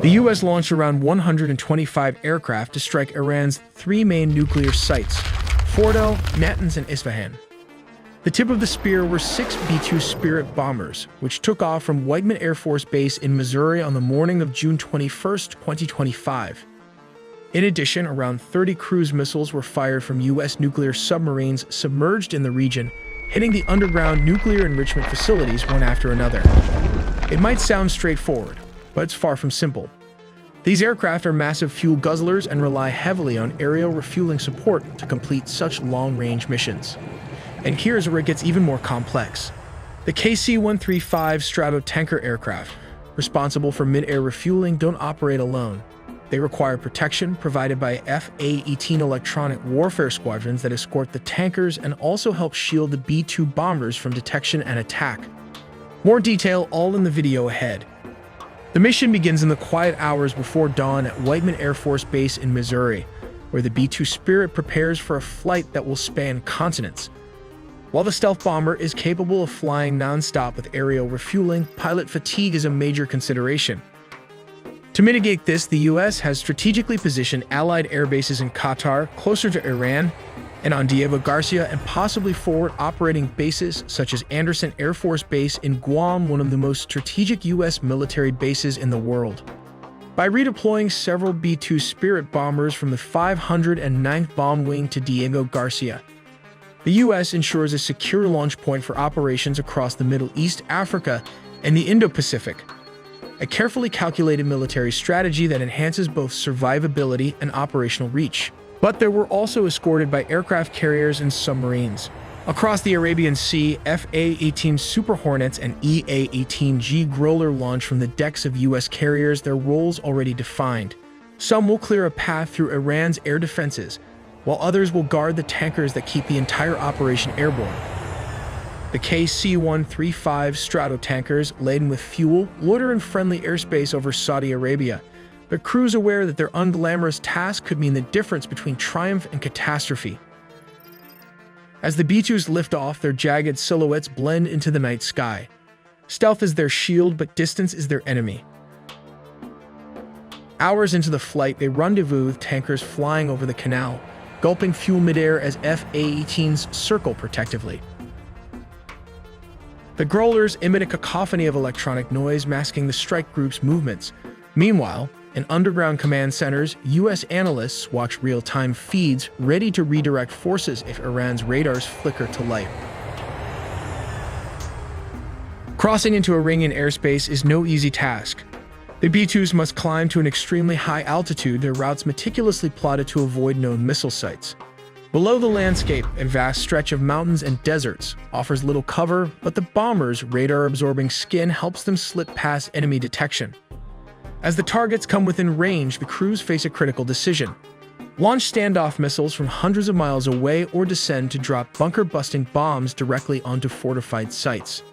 The U.S. launched around 125 aircraft to strike Iran's three main nuclear sites: Fordo, Natanz, and Isfahan. The tip of the spear were six B-2 Spirit bombers, which took off from Whiteman Air Force Base in Missouri on the morning of June 21, 2025. In addition, around 30 cruise missiles were fired from U.S. nuclear submarines submerged in the region, hitting the underground nuclear enrichment facilities one after another. It might sound straightforward, but it's far from simple. These aircraft are massive fuel guzzlers and rely heavily on aerial refueling support to complete such long-range missions. And here's where it gets even more complex. The KC-135 Stratotanker aircraft, responsible for mid-air refueling, don't operate alone. They require protection provided by F/A-18 electronic warfare squadrons that escort the tankers and also help shield the B-2 bombers from detection and attack. More detail all in the video ahead. The mission begins in the quiet hours before dawn at Whiteman Air Force Base in Missouri, where the B-2 Spirit prepares for a flight that will span continents. While the stealth bomber is capable of flying non-stop with aerial refueling, pilot fatigue is a major consideration. To mitigate this, the U.S. has strategically positioned Allied air bases in Qatar, closer to Iran, and on Diego Garcia, and possibly forward operating bases such as Andersen Air Force Base in Guam, one of the most strategic U.S. military bases in the world. By redeploying several B-2 Spirit bombers from the 509th Bomb Wing to Diego Garcia, the U.S. ensures a secure launch point for operations across the Middle East, Africa, and the Indo-Pacific. A carefully calculated military strategy that enhances both survivability and operational reach. But they were also escorted by aircraft carriers and submarines. Across the Arabian Sea, F/A-18 Super Hornets and EA-18G Growler launch from the decks of U.S. carriers, their roles already defined. Some will clear a path through Iran's air defenses, while others will guard the tankers that keep the entire operation airborne. The KC-135 Stratotankers, laden with fuel, loiter in friendly airspace over Saudi Arabia, but crews aware that their unglamorous task could mean the difference between triumph and catastrophe. As the B-2s lift off, their jagged silhouettes blend into the night sky. Stealth is their shield, but distance is their enemy. Hours into the flight, they rendezvous with tankers flying over the canal, gulping fuel midair as F/A-18s circle protectively. The Growlers emit a cacophony of electronic noise masking the strike group's movements. Meanwhile, in underground command centers, U.S. analysts watch real-time feeds ready to redirect forces if Iran's radars flicker to light. Crossing into Iranian airspace is no easy task. The B-2s must climb to an extremely high altitude, their routes meticulously plotted to avoid known missile sites. Below the landscape, a vast stretch of mountains and deserts offers little cover, but the bombers' radar-absorbing skin helps them slip past enemy detection. As the targets come within range, the crews face a critical decision: launch standoff missiles from hundreds of miles away or descend to drop bunker-busting bombs directly onto fortified sites.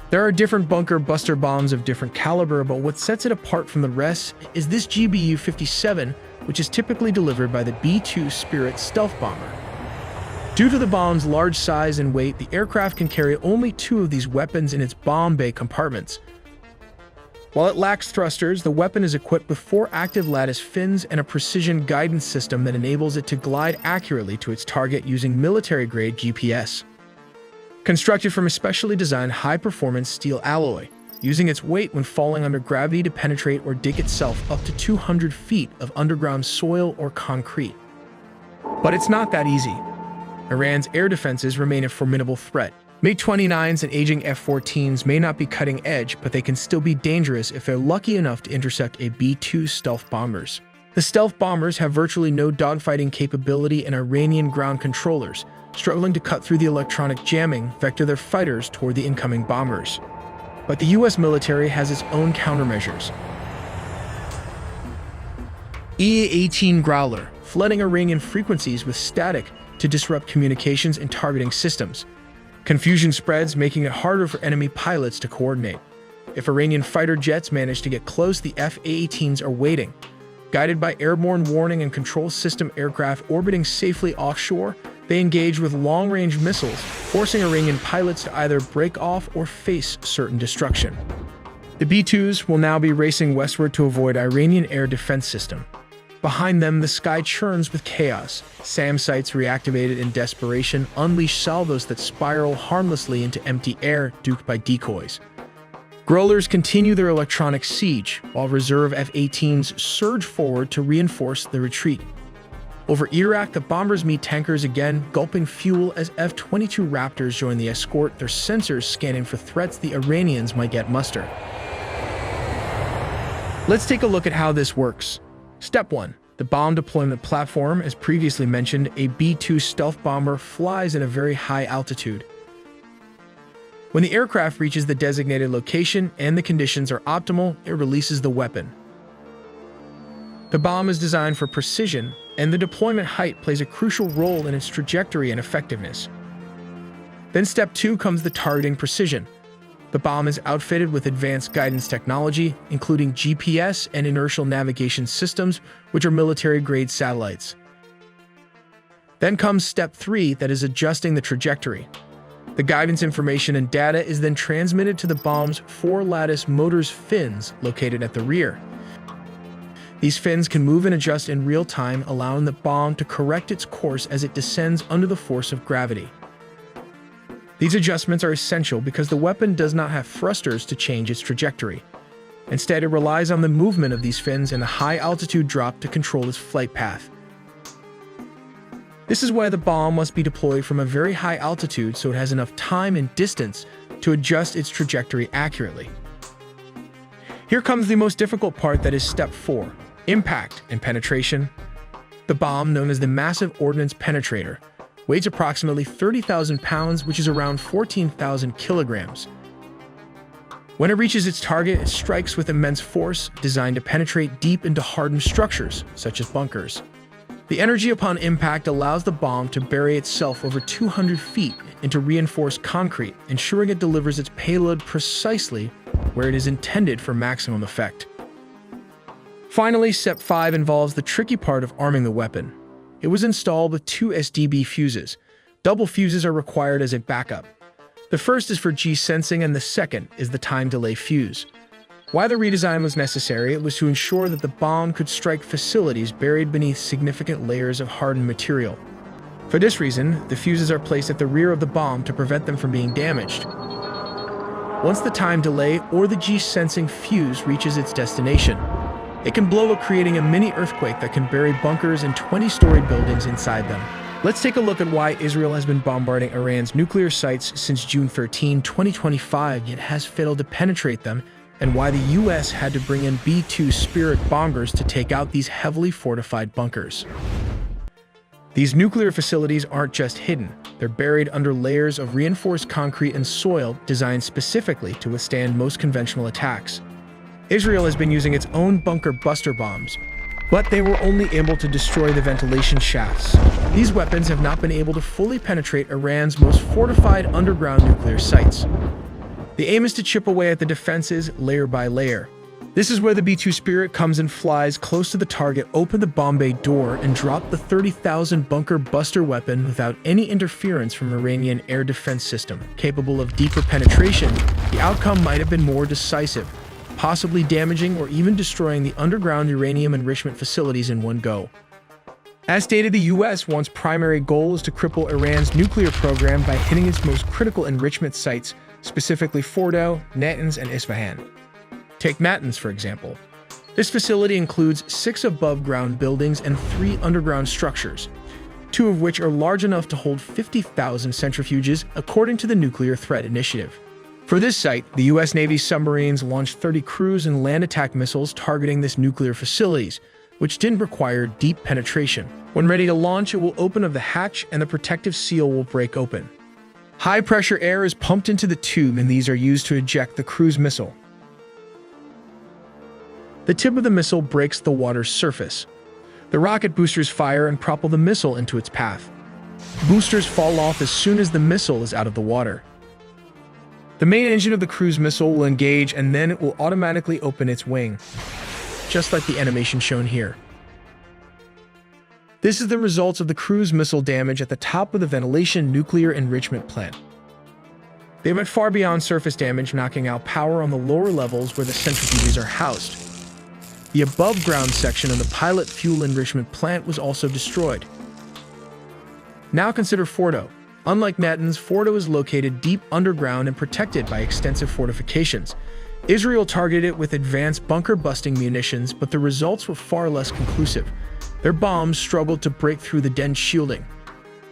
There are different bunker buster bombs of different caliber, but what sets it apart from the rest is this GBU-57, which is typically delivered by the B-2 Spirit stealth bomber. Due to the bomb's large size and weight, the aircraft can carry only 2 of these weapons in its bomb bay compartments. While it lacks thrusters, the weapon is equipped with 4 active lattice fins and a precision guidance system that enables it to glide accurately to its target using military-grade GPS. Constructed from a specially designed high-performance steel alloy, using its weight when falling under gravity to penetrate or dig itself up to 200 feet of underground soil or concrete. But it's not that easy. Iran's air defenses remain a formidable threat. MiG-29s and aging F-14s may not be cutting edge, but they can still be dangerous if they're lucky enough to intercept a B-2 stealth bombers. The stealth bombers have virtually no dogfighting capability, and Iranian ground controllers, struggling to cut through the electronic jamming, vector their fighters toward the incoming bombers. But the U.S. military has its own countermeasures. EA-18 Growler, flooding Iranian frequencies with static to disrupt communications and targeting systems. Confusion spreads, making it harder for enemy pilots to coordinate. If Iranian fighter jets manage to get close, the F/A-18s are waiting. Guided by airborne warning and control system aircraft orbiting safely offshore, they engage with long-range missiles, forcing Iranian pilots to either break off or face certain destruction. The B-2s will now be racing westward to avoid Iranian air defense system. Behind them, the sky churns with chaos. SAM sites reactivated in desperation unleash salvos that spiral harmlessly into empty air, duped by decoys. Growlers continue their electronic siege, while reserve F-18s surge forward to reinforce the retreat. Over Iraq, the bombers meet tankers again, gulping fuel as F-22 Raptors join the escort, their sensors scanning for threats the Iranians might get muster. Let's take a look at how this works. Step 1. The bomb deployment platform. As previously mentioned, a B-2 stealth bomber flies at a very high altitude. When the aircraft reaches the designated location and the conditions are optimal, it releases the weapon. The bomb is designed for precision, and the deployment height plays a crucial role in its trajectory and effectiveness. Then Step 2 comes the targeting precision. The bomb is outfitted with advanced guidance technology, including GPS and inertial navigation systems, which are military-grade satellites. Then comes Step 3, that is adjusting the trajectory. The guidance information and data is then transmitted to the bomb's 4-lattice motors fins located at the rear. These fins can move and adjust in real time, allowing the bomb to correct its course as it descends under the force of gravity. These adjustments are essential because the weapon does not have thrusters to change its trajectory. Instead, it relies on the movement of these fins and a high-altitude drop to control its flight path. This is why the bomb must be deployed from a very high altitude so it has enough time and distance to adjust its trajectory accurately. Here comes the most difficult part, that is Step 4, impact and penetration. The bomb, known as the Massive Ordnance Penetrator, weighs approximately 30,000 pounds, which is around 14,000 kilograms. When it reaches its target, it strikes with immense force, designed to penetrate deep into hardened structures, such as bunkers. The energy upon impact allows the bomb to bury itself over 200 feet into reinforced concrete, ensuring it delivers its payload precisely where it is intended for maximum effect. Finally, Step 5 involves the tricky part of arming the weapon. It was installed with 2 SDB fuses. Double fuses are required as a backup. The first is for G-sensing and the second is the time delay fuse. Why the redesign was necessary, it was to ensure that the bomb could strike facilities buried beneath significant layers of hardened material. For this reason, the fuses are placed at the rear of the bomb to prevent them from being damaged. Once the time delay or the G-sensing fuse reaches its destination, it can blow up, creating a mini earthquake that can bury bunkers and 20-story buildings inside them. Let's take a look at why Israel has been bombarding Iran's nuclear sites since June 13, 2025, yet has failed to penetrate them, and why the US had to bring in B-2 Spirit bombers to take out these heavily fortified bunkers. These nuclear facilities aren't just hidden, they're buried under layers of reinforced concrete and soil designed specifically to withstand most conventional attacks. Israel has been using its own bunker buster bombs, but they were only able to destroy the ventilation shafts. These weapons have not been able to fully penetrate Iran's most fortified underground nuclear sites. The aim is to chip away at the defenses layer by layer. This is where the B-2 Spirit comes and flies close to the target, open the bomb bay door, and drop the 30,000 bunker buster weapon without any interference from Iranian air defense system. Capable of deeper penetration, the outcome might have been more decisive, possibly damaging or even destroying the underground uranium enrichment facilities in one go. As stated, the US wants primary goal is to cripple Iran's nuclear program by hitting its most critical enrichment sites, specifically Fordow, Natanz, and Isfahan. Take Natanz, for example. This facility includes 6 above-ground buildings and 3 underground structures, 2 of which are large enough to hold 50,000 centrifuges, according to the Nuclear Threat Initiative. For this site, the U.S. Navy submarines launched 30 cruise and land attack missiles targeting this nuclear facilities, which didn't require deep penetration. When ready to launch, it will open of the hatch and the protective seal will break open. High-pressure air is pumped into the tube, and these are used to eject the cruise missile. The tip of the missile breaks the water's surface. The rocket boosters fire and propel the missile into its path. Boosters fall off as soon as the missile is out of the water. The main engine of the cruise missile will engage, and then it will automatically open its wing, just like the animation shown here. This is the results of the cruise missile damage at the top of the ventilation nuclear enrichment plant. They went far beyond surface damage, knocking out power on the lower levels where the centrifuges are housed. The above-ground section of the pilot fuel enrichment plant was also destroyed. Now consider Fordo. Unlike Natanz, Fordo is located deep underground and protected by extensive fortifications. Israel targeted it with advanced bunker-busting munitions, but the results were far less conclusive. Their bombs struggled to break through the dense shielding.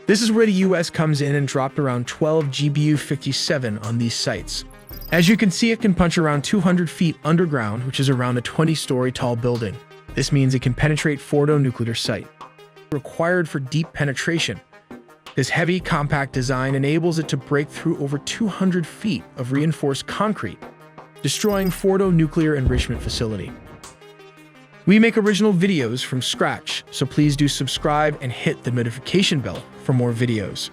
This is where the US comes in and dropped around 12 GBU-57 on these sites. As you can see, it can punch around 200 feet underground, which is around a 20-story tall building. This means it can penetrate Fordo nuclear site. Required for deep penetration. This heavy, compact design enables it to break through over 200 feet of reinforced concrete, destroying Fordo nuclear enrichment facility. We make original videos from scratch, so please do subscribe and hit the notification bell for more videos.